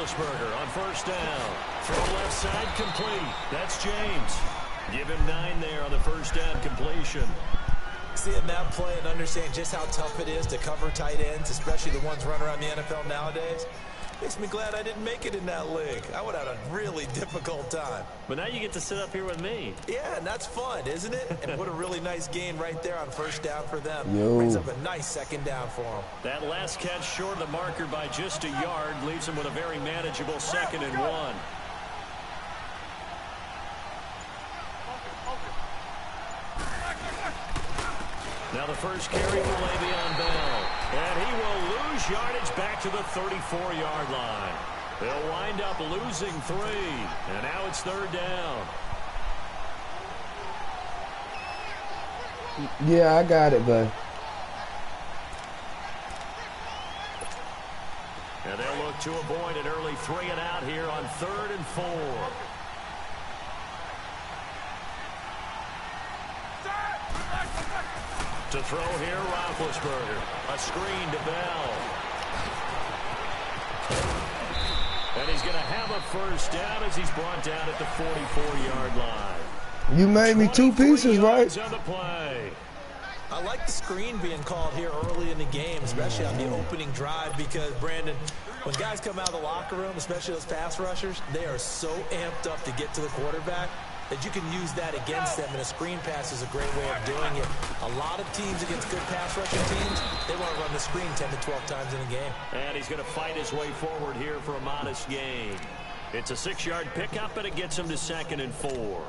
Roethlisberger on first down. Throw left side complete. That's James. Give him 9 there on the first down completion. Seeing that play and understanding just how tough it is to cover tight ends, especially the ones running around the NFL nowadays, makes me glad I didn't make it in that league. I would have had a really difficult time. But now you get to sit up here with me. Yeah, and that's fun, isn't it? And what a really nice gain right there on first down for them. Yo. Brings up a nice second down for them. That last catch short of the marker by just a yard leaves him with a very manageable 2nd and 1. Now the first carry for Le'Veon Bell. And he will lose yardage back to the 34-yard line. They'll wind up losing 3. And now it's 3rd down. Yeah, I got it, bud. And they'll look to avoid an early 3 and out here on 3rd and 4. To throw here, Roethlisberger. A screen to Bell. And he's going to have a first down as he's brought down at the 44-yard line. You made me 2 pieces, right? On the play. I like the screen being called here early in the game, especially on the opening drive, because, Brandon, when guys come out of the locker room, especially those pass rushers, they are so amped up to get to the quarterback that you can use that against them, and a screen pass is a great way of doing it. A lot of teams against good pass rushing teams, they want to run the screen 10 to 12 times in a game. And he's going to fight his way forward here for a modest gain. It's a 6-yard pickup, and it gets him to 2nd and 4.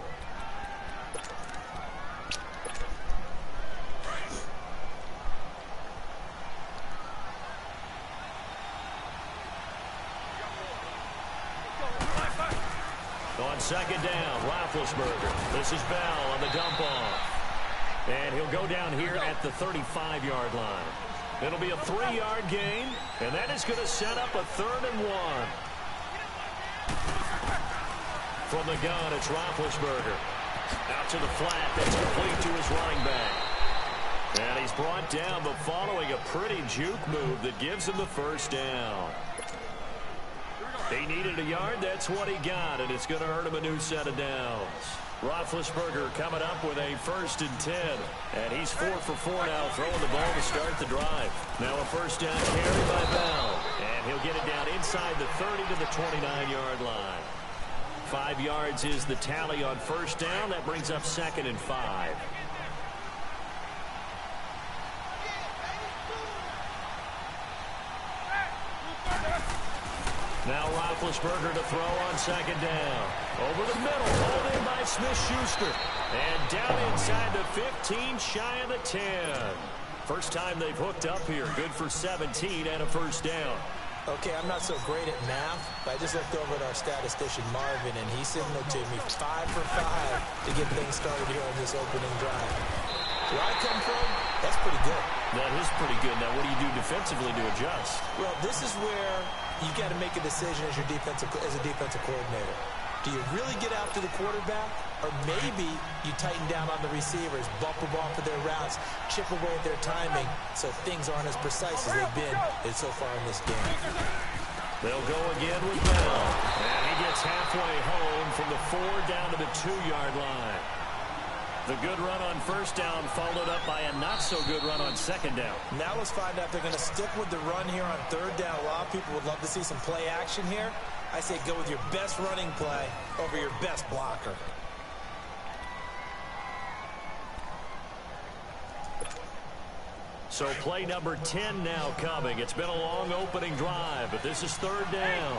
On 2nd down, Roethlisberger. This is Bell on the dump off. And he'll go down here at the 35-yard line. It'll be a 3-yard gain, and that is going to set up a 3rd and 1. From the gun, it's Roethlisberger. Out to the flat, that's complete to his running back. And he's brought down, but following a pretty juke move that gives him the first down. He needed a yard. That's what he got, and it's going to earn him a new set of downs. Roethlisberger coming up with a 1st and 10, and he's 4 for 4 now, throwing the ball to start the drive. Now a first down carry by Bell, and he'll get it down inside the 30 to the 29-yard line. 5 yards is the tally on first down. That brings up 2nd and 5. Now Roethlisberger to throw on 2nd down. Over the middle, hauled in by Smith-Schuster. And down inside the 15, shy of the 10. First time they've hooked up here. Good for 17 and a first down. Okay, I'm not so great at math, but I just looked over at our statistician, Marvin, and he signaled to me 5 for 5 to get things started here on this opening drive. Where I come from, that's pretty good. That is pretty good. Now, what do you do defensively to adjust? Well, this is where you got to make a decision as a defensive coordinator. Do you really get after the quarterback, or maybe you tighten down on the receivers, bump them off of their routes, chip away at their timing, so things aren't as precise as they've been so far in this game. They'll go again with Bell, and he gets halfway home from the 4 down to the 2-yard line. The good run on first down followed up by a not-so-good run on 2nd down. Now let's find out if they're going to stick with the run here on 3rd down. A lot of people would love to see some play action here. I say go with your best running play over your best blocker. So play number 10 now coming. It's been a long opening drive, but this is 3rd down.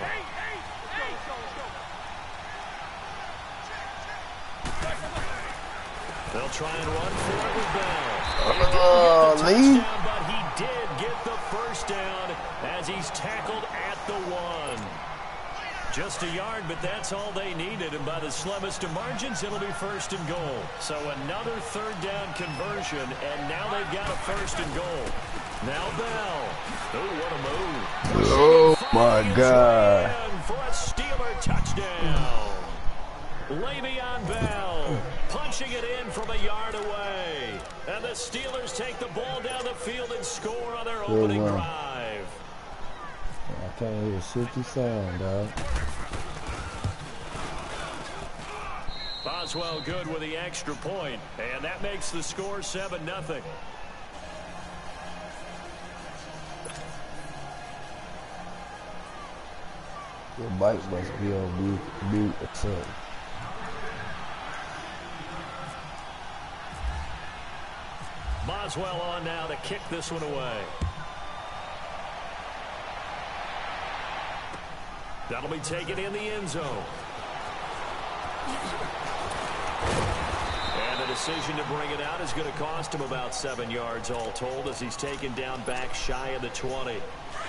They'll try and run for it with Bell. Lead. But he did get the first down as he's tackled at the 1. Just a yard, but that's all they needed. And by the slimmest of margins, it'll be 1st and goal. So another 3rd down conversion, and now they've got a 1st and goal. Now Bell. Oh, what a move. Oh, my God. For a Steeler touchdown. Le'Veon Bell punching it in from a yard away. And the Steelers take the ball down the field and score on their opening drive. Can't hear shit you saying, dog. Boswell good with the extra point, and that makes the score 7-0. Your bike must be on mute or something. Boswell on now to kick this one away. That'll be taken in the end zone. And the decision to bring it out is going to cost him about 7 yards all told as he's taken down back shy of the 20.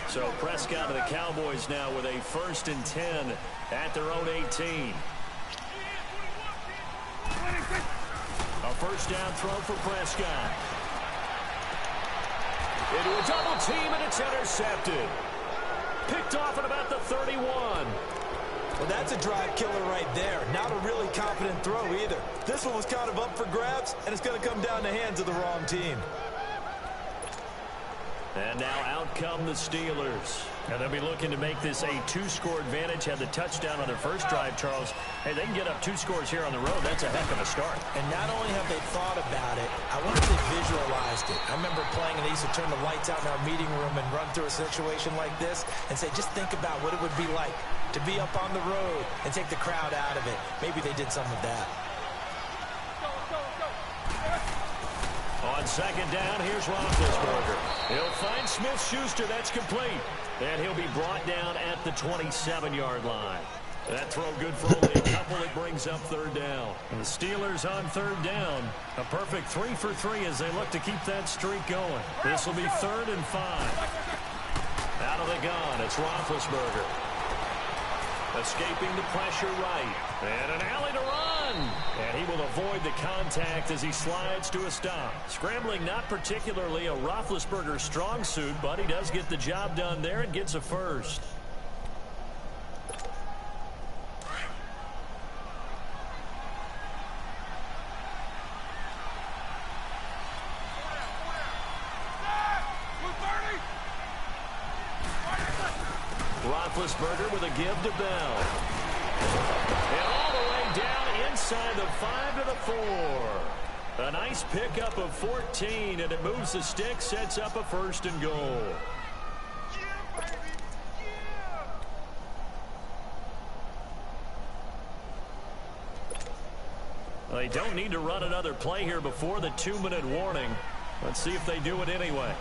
So Prescott and the Cowboys now with a 1st and 10 at their own 18. A first down throw for Prescott. Into a double team, and it's intercepted. Picked off at about the 31. Well, that's a drive killer right there. Not a really confident throw either. This one was kind of up for grabs, and it's going to come down the hands of the wrong team. And now out come the Steelers. And they'll be looking to make this a 2-score advantage. Had the touchdown on their first drive, Charles. Hey, they can get up 2 scores here on the road. That's a heck of a start. And not only have they thought about it, I wonder if they visualized it. I remember playing, and they used to turn the lights out in our meeting room and run through a situation like this and say, just think about what it would be like to be up on the road and take the crowd out of it. Maybe they did some of that. On second down, here's Roethlisberger. He'll find Smith-Schuster. That's complete. And he'll be brought down at the 27-yard line. That throw good for only a couple. It brings up 3rd down. And the Steelers on 3rd down. A perfect 3 for 3 as they look to keep that streak going. This will be 3rd and 5. Out of the gun, it's Roethlisberger. Escaping the pressure right. And an alley to run. And he will avoid the contact as he slides to a stop. Scrambling not particularly a Roethlisberger strong suit, but he does get the job done there and gets a first. Roethlisberger with a give to Bell. And all the way down inside the 5 to the 4. A nice pickup of 14, and it moves the stick, sets up a 1st and goal. They don't need to run another play here before the 2-minute warning. Let's see if they do it anyway.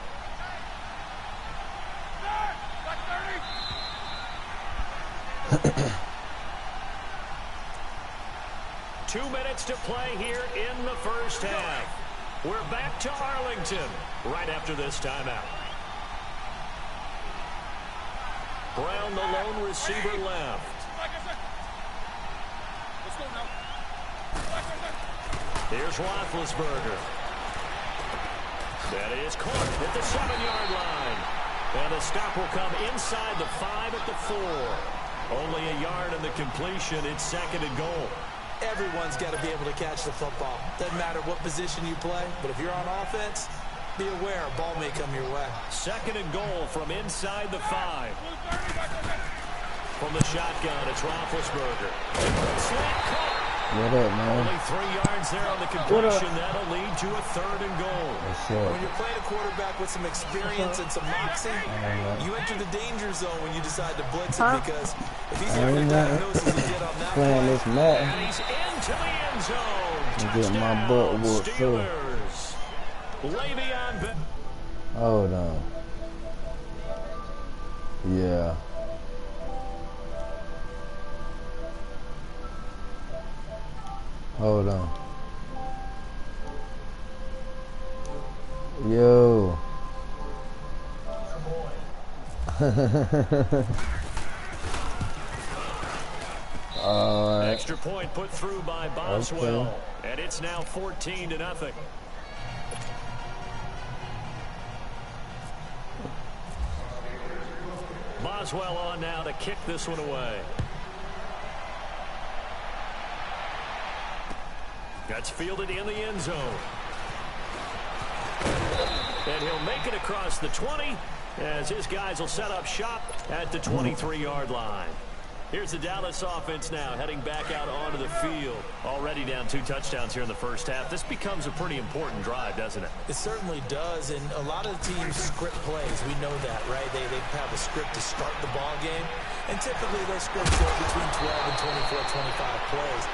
Two minutes to play here in the first half. We're back to Arlington right after this timeout. Brown, the lone receiver, left. Here's Roethlisberger. That is caught at the 7-yard line. And the stop will come inside the 5 at the 4. Only a yard in the completion. It's 2nd and goal. Everyone's got to be able to catch the football. Doesn't matter what position you play, but if you're on offense, be aware a ball may come your way. 2nd and goal from inside the 5. From the shotgun, it's Roethlisberger. Slant caught. What up, man? Only 3 yards there on the completion. That'll lead to a 3rd and goal. When you're playing a quarterback with some experience and some moxie, you enter the danger zone when you decide to blitz it, because if he's able to diagnose as he did on that play, this match. And he's into the end zone. Get my butt whooped too. Steelers. Le'Veon Bell. Hold on. Yeah. Hold on. Yo. Extra point put through by Boswell. Okay. And it's now 14-0. Boswell on now to kick this one away. That's fielded in the end zone. And he'll make it across the 20 as his guys will set up shop at the 23-yard line. Here's the Dallas offense now heading back out onto the field. Already down 2 touchdowns here in the first half. This becomes a pretty important drive, doesn't it? It certainly does, and a lot of the teams script plays. We know that, right? They have a script to start the ball game, and typically those scripts go between 12 and 24, 25 plays.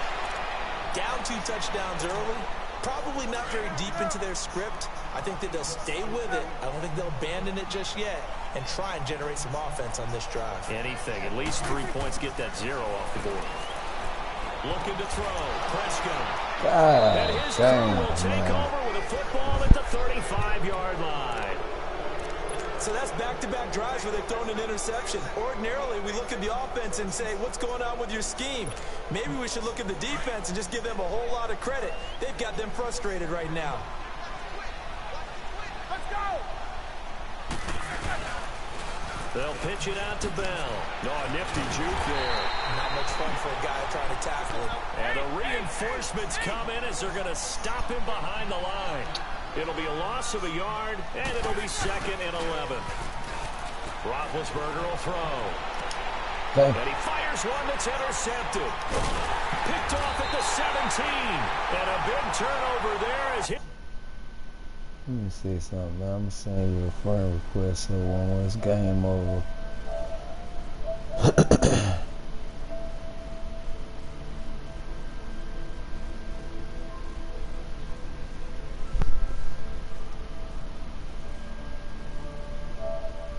Down 2 touchdowns early, probably not very deep into their script. I think that they'll stay with it. I don't think they'll abandon it just yet and try and generate some offense on this drive. Anything. At least 3 points, get that 0 off the board. Looking to throw. Prescott. And his throw will take over with a football at the 35-yard line. So that's back-to-back drives where they've thrown an interception. Ordinarily, we look at the offense and say, what's going on with your scheme? Maybe we should look at the defense and just give them a whole lot of credit. They've got them frustrated right now. Let's go! They'll pitch it out to Bell. No, a nifty juke there. Not much fun for a guy trying to tackle him. And the reinforcements come in as they're going to stop him behind the line. It'll be a loss of a yard, and it'll be 2nd and 11. Roethlisberger will throw. And he fires one that's intercepted. Picked off at the 17. And a big turnover there as he... Let me see something, man. I'm gonna send you a friend request so when this game over.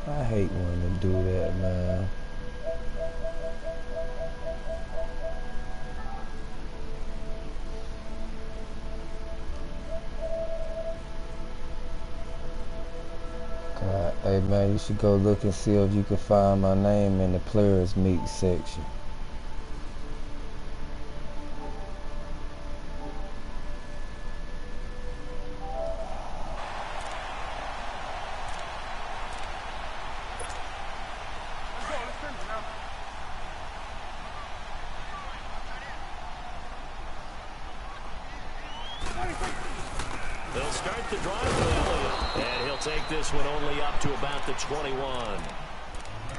I hate when they do that, man. Hey man, you should go look and see if you can find my name in the players meet section. They'll start the drive with Elliott, and he'll take this one only up to about the 21.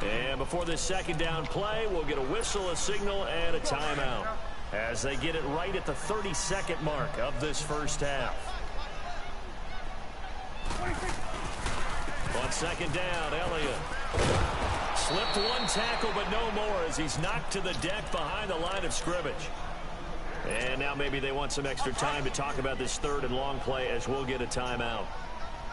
And before this second down play, we'll get a whistle, a signal, and a timeout as they get it right at the 32nd mark of this first half. On second down, Elliott slipped one tackle, but no more as he's knocked to the deck behind the line of scrimmage. And now maybe they want some extra time to talk about this 3rd and long play as we'll get a timeout.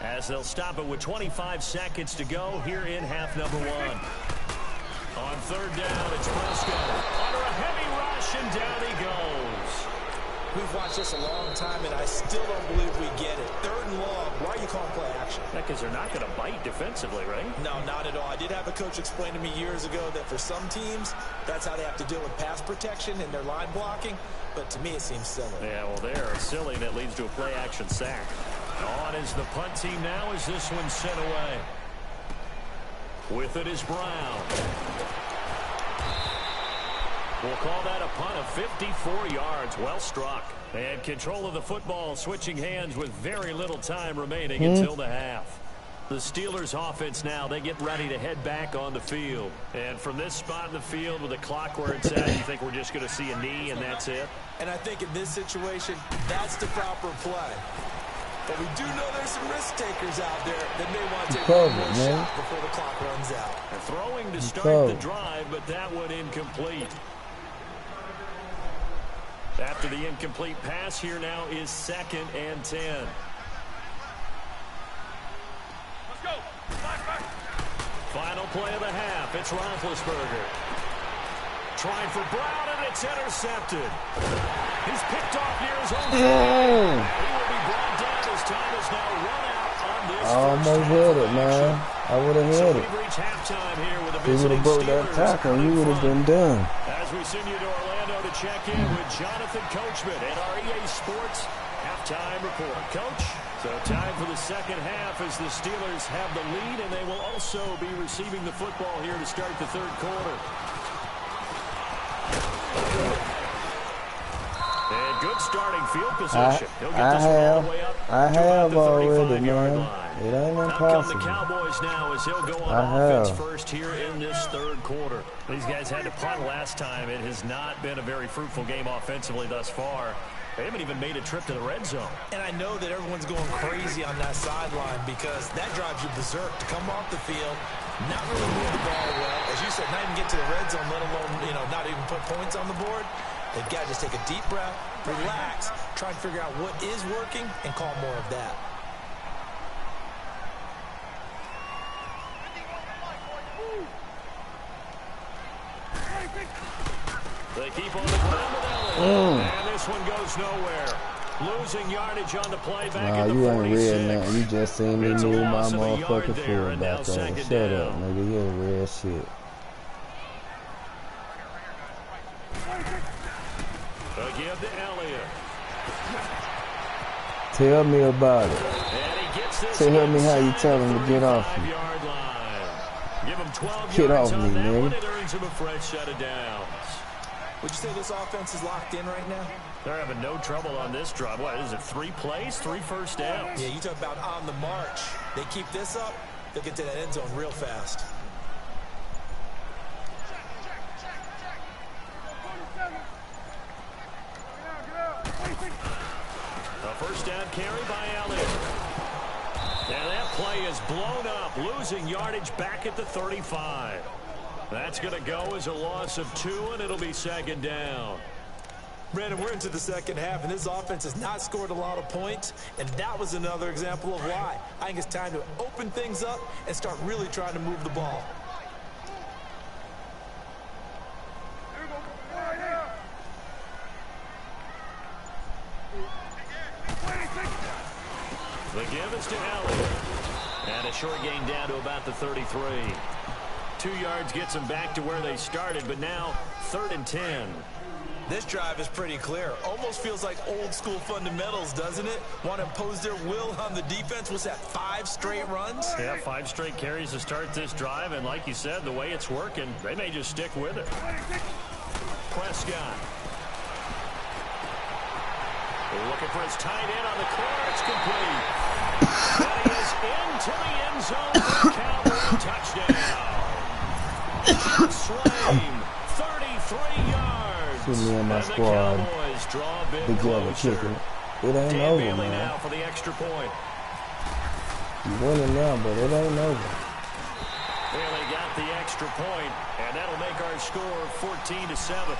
As they'll stop it with 25 seconds to go here in half number 1. On 3rd down, it's Prescott under a heavy rush, and down he goes. We've watched this a long time, and I still don't believe we get it. 3rd and long. Why are you calling play action? Because they're not going to bite defensively, right? No, not at all. I did have a coach explain to me years ago that for some teams, that's how they have to deal with pass protection and their line blocking. But to me, it seems silly. Yeah, well, they are silly, and it leads to a play-action sack. On is the punt team now as this one's sent away. With it is Brown. We'll call that a punt of 54 yards. Well struck. And control of the football switching hands with very little time remaining until the half. The Steelers offense now, they get ready to head back on the field. And from this spot in the field with the clock where it's at, you think we're just going to see a knee and that's it? And I think in this situation, that's the proper play. But we do know there's some risk takers out there that may want to take one more shot before the clock runs out. They're throwing to start the drive, but that one incomplete. After the incomplete pass, here now is 2nd and 10. Final play of the half. It's Roethlisberger. Trying for Brown, and it's intercepted. He's picked off near his own. He will be brought down as time has now run out on this. I almost hit it, man. I would have hit it. We've reached halftime here with the If you would have broke that tackle, you would have been done. As we send you to Orlando to check in with Jonathan Coachman at our EA Sports halftime report. Coach? So time for the second half as the Steelers have the lead, and they will also be receiving the football here to start the 3rd quarter. And good starting field position. He'll get this one all the way up I have already, 35-yard man. line. It ain't Out come the impossible. Cowboys now as he'll go on offense first here in this third quarter. These guys had to punt last time. It has not been a very fruitful game offensively thus far. They haven't even made a trip to the red zone. And I know that everyone's going crazy on that sideline because that drives you berserk to come off the field, not really move the ball well. As you said, not even get to the red zone, let alone, not even put points on the board. They've got to just take a deep breath, relax, try and figure out what is working, and call more of that. They keep on the ground with Elliott. And this one goes nowhere. Losing yardage on the play back in the 46. You ain't read nothing. You just seen me move my motherfucking foot back over. Shut up, nigga. You ain't read shit. Again to Elliott. Tell me about it. Tell me how you tell him to get off me. Give him 12 Get yards off on me, that man. one. It earns him a fresh set of downs. Would you say this offense is locked in right now? They're having no trouble on this drive. What is it, 3 plays, 3 first downs? Yeah, you talk about on the march. They keep this up, they'll get to that end zone real fast. A first down carry by Elliott. And that play is blown up, losing yardage back at the 35. That's going to go as a loss of 2, and it'll be second down. Brandon, we're into the second half, and this offense has not scored a lot of points, and that was another example of why. I think it's time to open things up and start really trying to move the ball. The give is to Elliott. And a short gain down to about the 33. 2 yards gets them back to where they started, but now 3rd and 10. This drive is pretty clear. Almost feels like old school fundamentals, doesn't it? Want to impose their will on the defense. Was that 5 straight runs? Yeah, 5 straight carries to start this drive, and like you said, the way it's working, they may just stick with it. Prescott. Looking for his tight end on the corner. It's complete. And he is into the end zone for a Cowboy touchdown. Slame, 33 yards. See me and my squad. Cowboys draw a bit BiGdAdDy closer. It ain't Dan over, Bailey man. now for the extra point. You winning now, but it ain't over. Bailey got the extra point, and that'll make our score 14-7.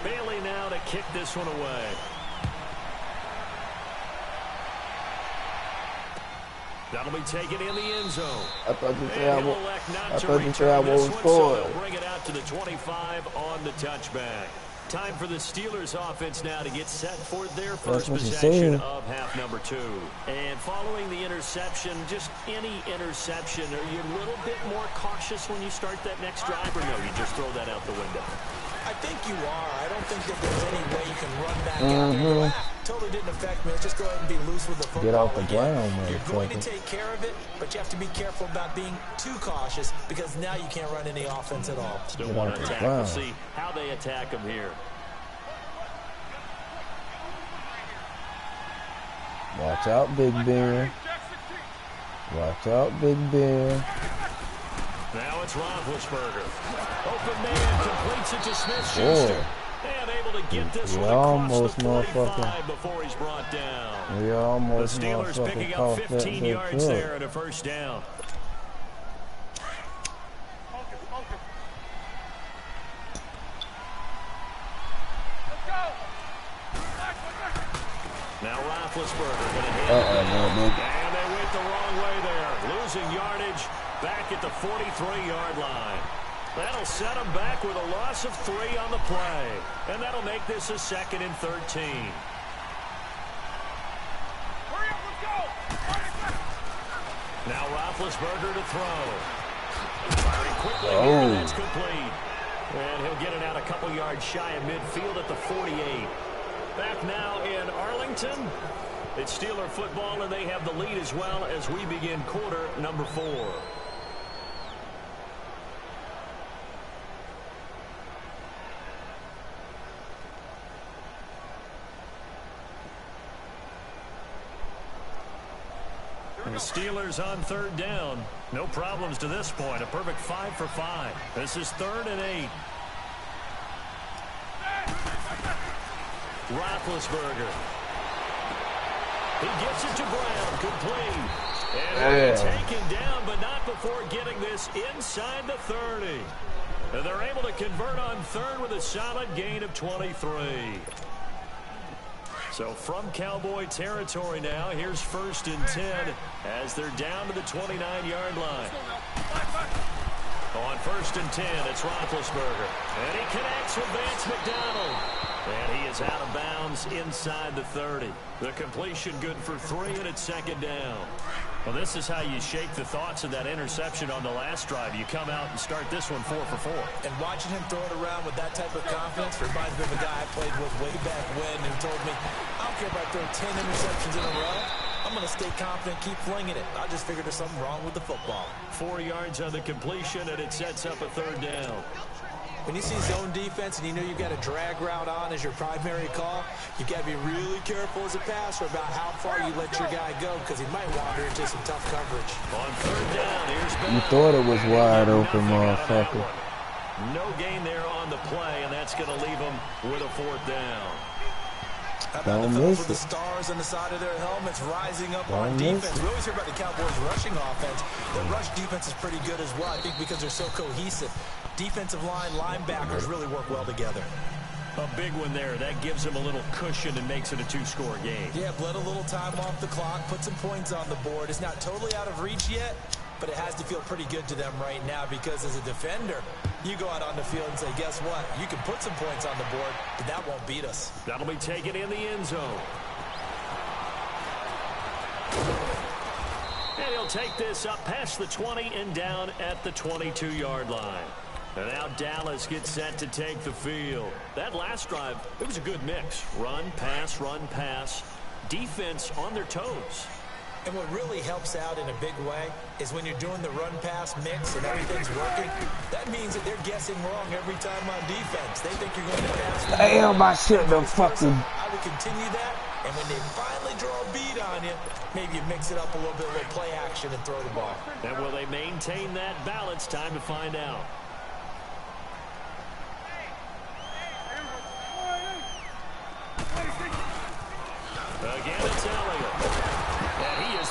Bailey now to kick this one away. That'll be taken in the end zone. I thought you said And he'll elect not to return this one, so they'll bring it out to the 25 on the touchback. Time for the Steelers offense now to get set for their first possession of half number 2. And following the interception, just any interception, are you a little bit more cautious when you start that next drive, or no, you just throw that out the window? I think you are. I don't think that there's any way you can run back out there. Totally didn't affect me. Let's just go ahead and be loose with the football. Get off the ground, man. You're going to take care of it, but you have to be careful about being too cautious because now you can't run any offense at all. Still want to attack. We'll see how they attack him here. Watch out, Big Ben. Watch out, Big Ben. Now it's Roethlisberger. Open man completes it to Smith-Schuster. And able to get this one across the 45 before he's brought down. We almost the Steelers picking up 15 yards there and a first down. Now Roethlisberger going to hit. And they went the wrong way there. Losing yardage back at the 43-yard line. That'll set them back with a loss of 3 on the play. And that'll make this a 2nd and 13. Now Roethlisberger to throw. Firing quickly here, and that's complete. And he'll get it out a couple yards shy of midfield at the 48. Back now in Arlington. It's Steeler football, and they have the lead as well as we begin quarter number 4. The Steelers on 3rd down. No problems to this point. A perfect 5 for 5. This is 3rd and 8. Roethlisberger. He gets it to Brown. Complete. And taken down, but not before getting this inside the 30. And they're able to convert on 3rd with a solid gain of 23. So from Cowboy territory now, here's 1st and 10 as they're down to the 29-yard line. On 1st and 10, it's Roethlisberger. And he connects with Vance McDonald. And he is out of bounds inside the 30. The completion good for 3, and it's 2nd down. Well, this is how you shake the thoughts of that interception on the last drive. You come out and start this one 4 for 4. And watching him throw it around with that type of confidence reminds me of a guy I played with way back when who told me, I don't care if I throw 10 interceptions in a row. I'm going to stay confident, keep flinging it. I just figured there's something wrong with the football. 4 yards on the completion, and it sets up a 3rd down. When you see zone defense and you know you've got a drag route on as your primary call, you've got to be really careful as a passer about how far you let your guy go because he might wander into some tough coverage. On 3rd down, here's Bell. You thought it was wide open, motherfucker. No gain there on the play, and that's going to leave him with a 4th down. How about the fellas with the stars on the side of their helmets rising up on defense? We always hear about the Cowboys' rushing offense. The rush defense is pretty good as well, I think, because they're so cohesive. Defensive line, linebackers really work well together. A big one there. That gives them a little cushion and makes it a 2-score game. Yeah, bled a little time off the clock, put some points on the board. It's not totally out of reach yet, but it has to feel pretty good to them right now because as a defender, you go out on the field and say, guess what? You can put some points on the board, but that won't beat us. That'll be taken in the end zone. And he'll take this up past the 20 and down at the 22-yard line. And now Dallas gets set to take the field. That last drive, it was a good mix. Run, pass, defense on their toes. And what really helps out in a big way is when you're doing the run-pass mix and everything's working, that means that they're guessing wrong every time on defense. They think you're going to pass. Damn, I shouldn't have fucking... I would continue that, and when they finally draw a beat on you, maybe you mix it up a little bit, a little play action, and throw the ball. And will they maintain that balance? Time to find out. Again, it's Elliott.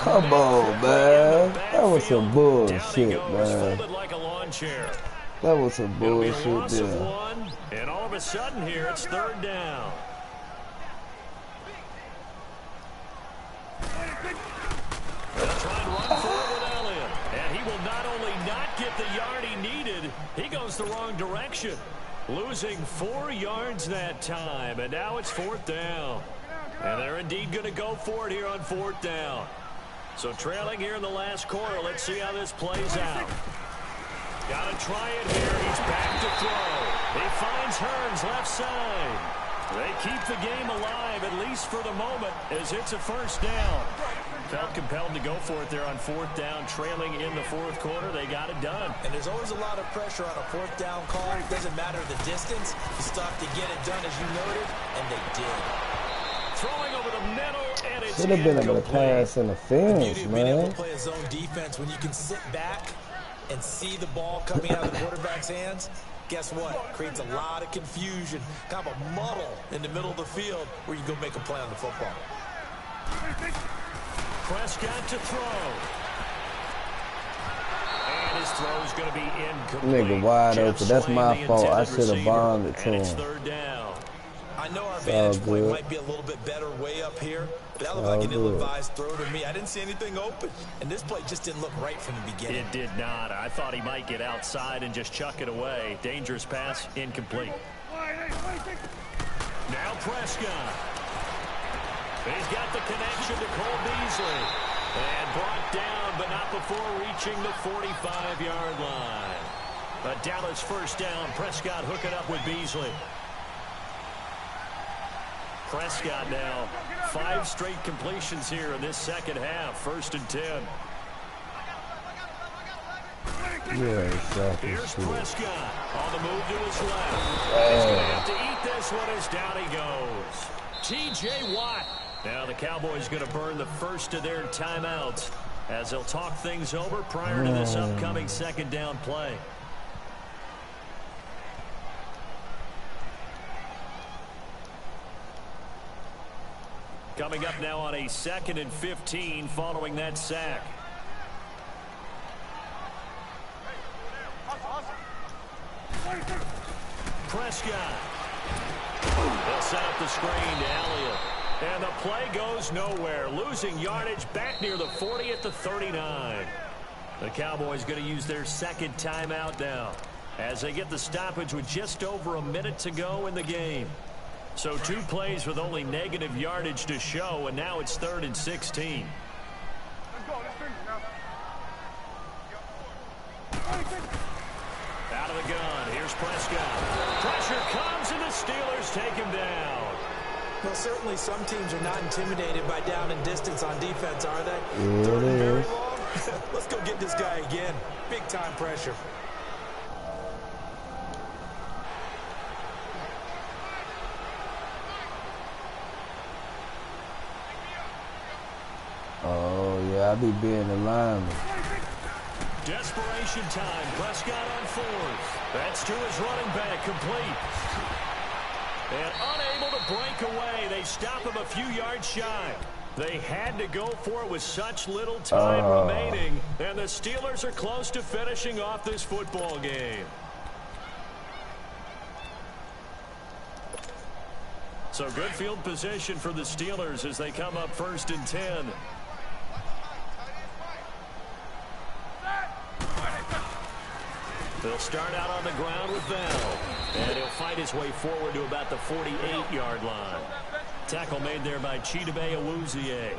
Come on, man. That was some bullshit, man. Like a lawn chair. That was some bullshit there. And all of a sudden here, it's 3rd down. They'll try and run forward with Elliott. And he will not only not get the yard he needed, he goes the wrong direction. Losing 4 yards that time. And now it's 4th down. And they're indeed going to go for it here on 4th down. So trailing here in the last quarter. Let's see how this plays out. Got to try it here. He's back to throw. He finds Hearns left side. They keep the game alive, at least for the moment, as it's a 1st down. Felt compelled to go for it there on 4th down, trailing in the 4th quarter. They got it done. And there's always a lot of pressure on a 4th down call. It doesn't matter the distance. You still have to get it done, as you noted, and they did. Throwing over the middle, and it's should have been able to pass interference, man. Being able to play a zone defense when you can sit back and see the ball coming out of the quarterback's hands. Guess what? Creates a lot of confusion, kind of a muddle in the middle of the field where you go make a play on the football. Prescott to throw. And his throw is going to be incomplete. Nigga wide open. That's my fault. I should have bombed it to him. It's 3rd down. I know our vantage point might be a little bit better way up here, but that looked like an ill-advised throw to me. I didn't see anything open, and this play just didn't look right from the beginning. It did not. I thought he might get outside and just chuck it away. Dangerous pass, incomplete. Now Prescott. He's got the connection to Cole Beasley. And brought down, but not before reaching the 45-yard line. A Dallas 1st down. Prescott hooking up with Beasley. Prescott now 5 straight completions here in this 2nd half. 1st and 10. Yeah, exactly. Here's Prescott on the move to his left. He's going to have to eat this one as down he goes. T.J. Watt. Now the Cowboys going to burn the first of their timeouts as they'll talk things over prior to this upcoming second down play. Coming up now on a 2nd and 15 following that sack. Prescott. They'll set up the screen to Elliott. And the play goes nowhere. Losing yardage back near the 40 at the 39. The Cowboys going to use their second timeout now as they get the stoppage with just over a minute to go in the game. So 2 plays with only negative yardage to show, and now it's 3rd and 16. Out of the gun. Here's Prescott. Pressure comes, and the Steelers take him down. Well, certainly some teams are not intimidated by down and distance on defense, are they? Yeah, Third and very it is. long. Let's go get this guy again. Big time pressure. Oh, yeah, I be being the lineman. Desperation time. Prescott on 4th. That's to his running back, complete. And unable to break away. They stop him a few yards shy. They had to go for it with such little time remaining. And the Steelers are close to finishing off this football game. So good field position for the Steelers as they come up 1st and 10. They'll start out on the ground with Bell. And he'll fight his way forward to about the 48-yard line. Tackle made there by Chidobe Awuzie.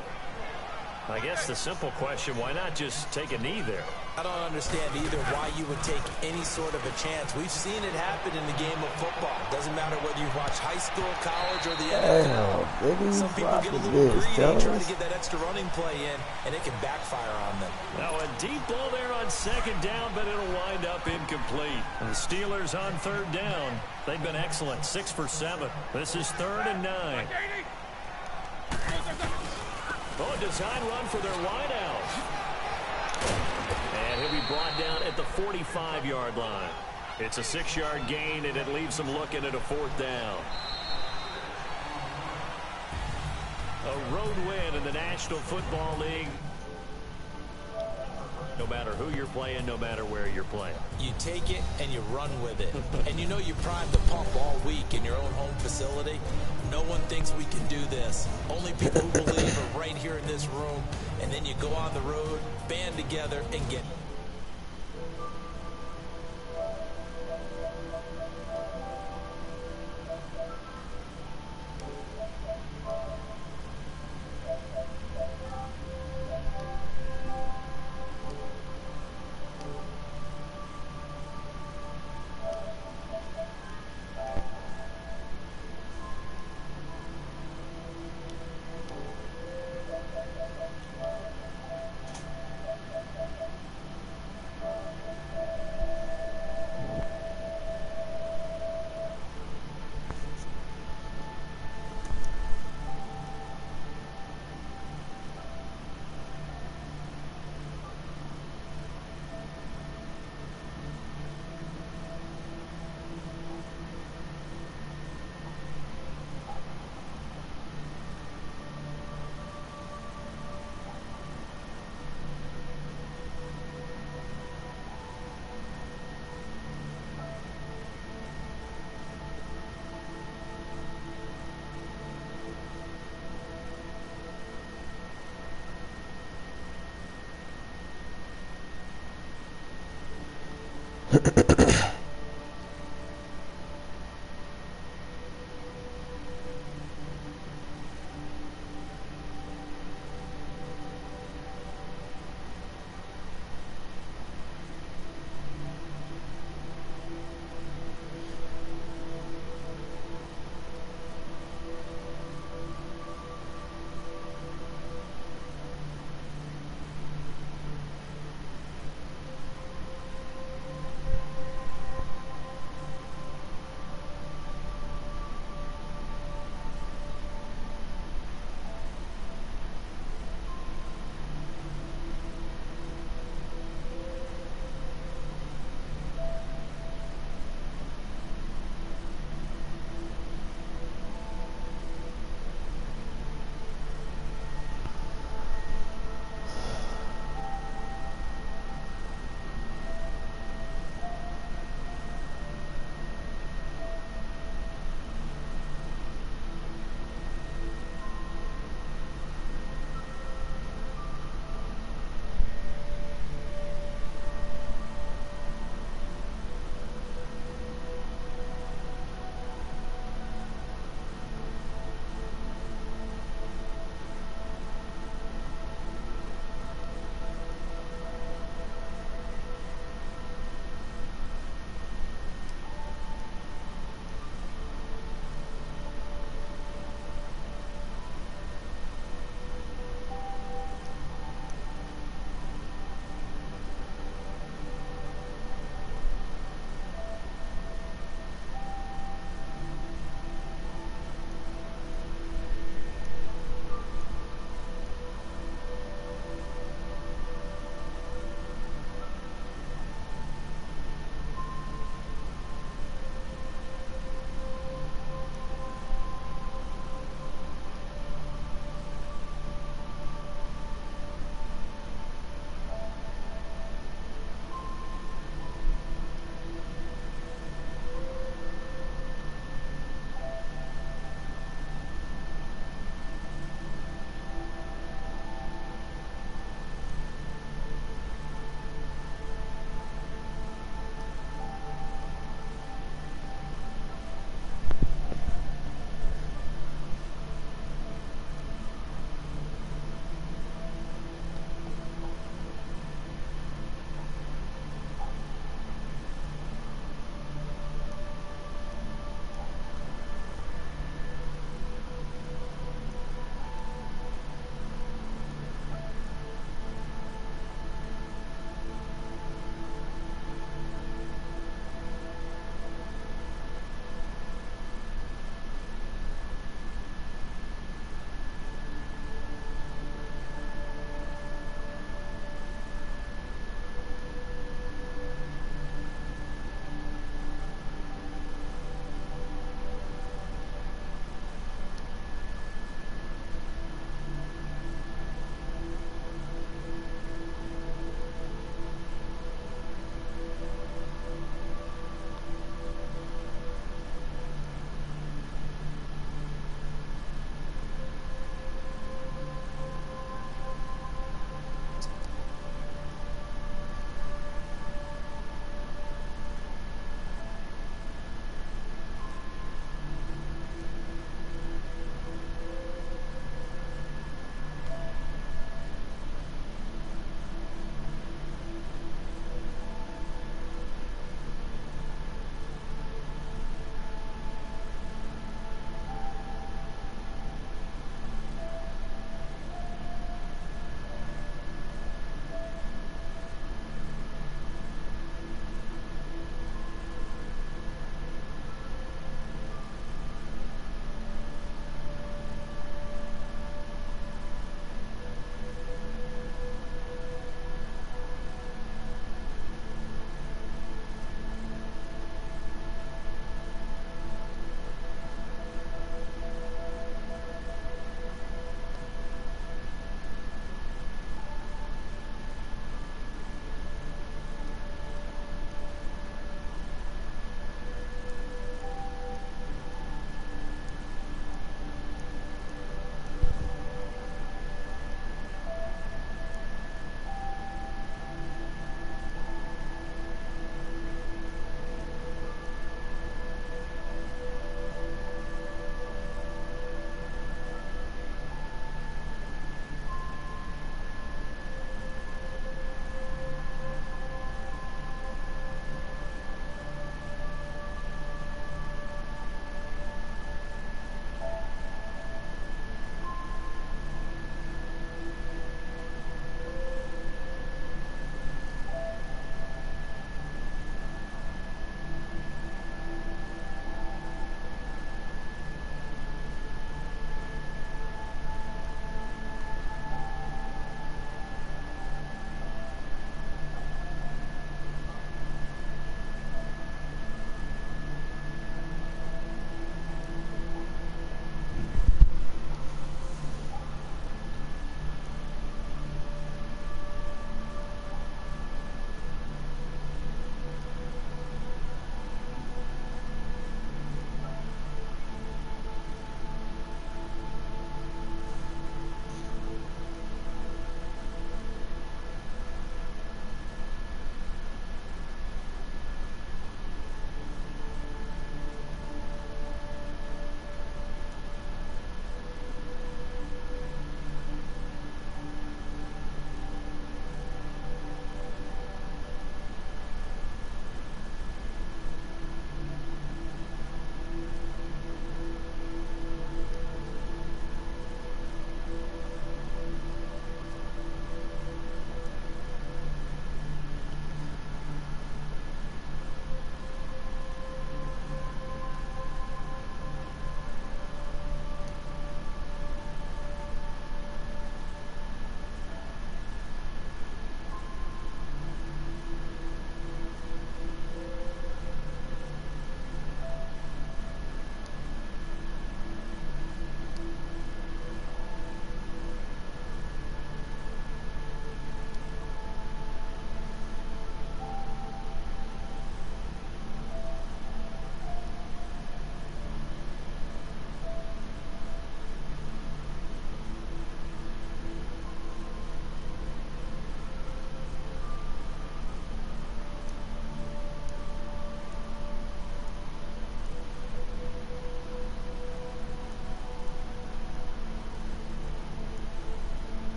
I guess the simple question, why not just take a knee there? I don't understand either why you would take any sort of a chance. We've seen it happen in the game of football. Doesn't matter whether you watch high school, college, or the NFL. Some people get a little greedy trying to get that extra running play in, and it can backfire on them. Now a deep ball there on 2nd down, but it'll wind up incomplete. And the Steelers on 3rd down. They've been excellent, 6 for 7. This is 3rd and 9. Oh, a design run for their wideout. And he'll be brought down at the 45-yard line. It's a 6-yard gain, and it leaves them looking at a 4th down. A road win in the National Football League. No matter who you're playing, no matter where you're playing. You take it and you run with it. And you know you primed the pump all week in your own home facility. No one thinks we can do this. Only people who believe are right here in this room. And then you go on the road, band together, and get...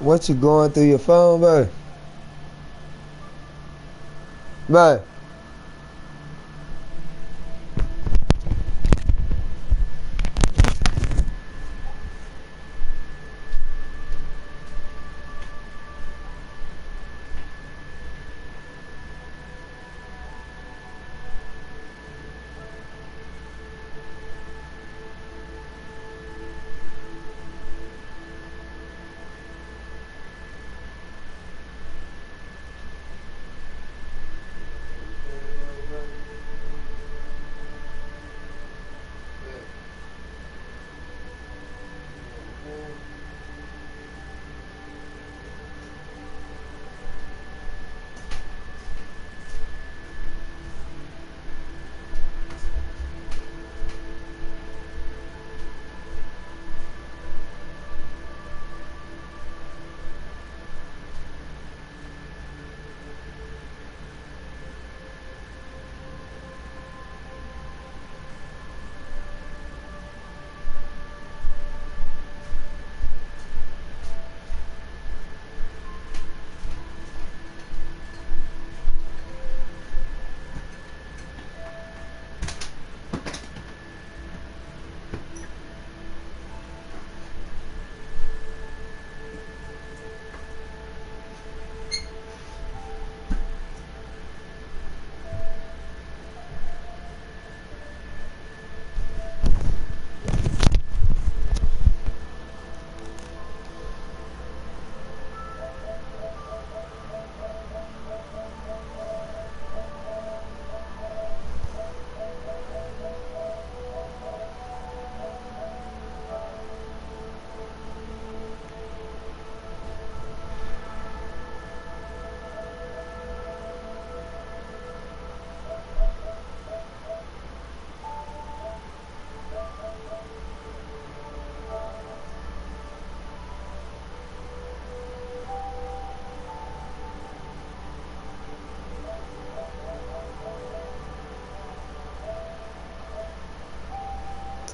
What you going through your phone, bro? Bro.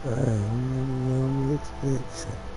Dang, I'm expecting.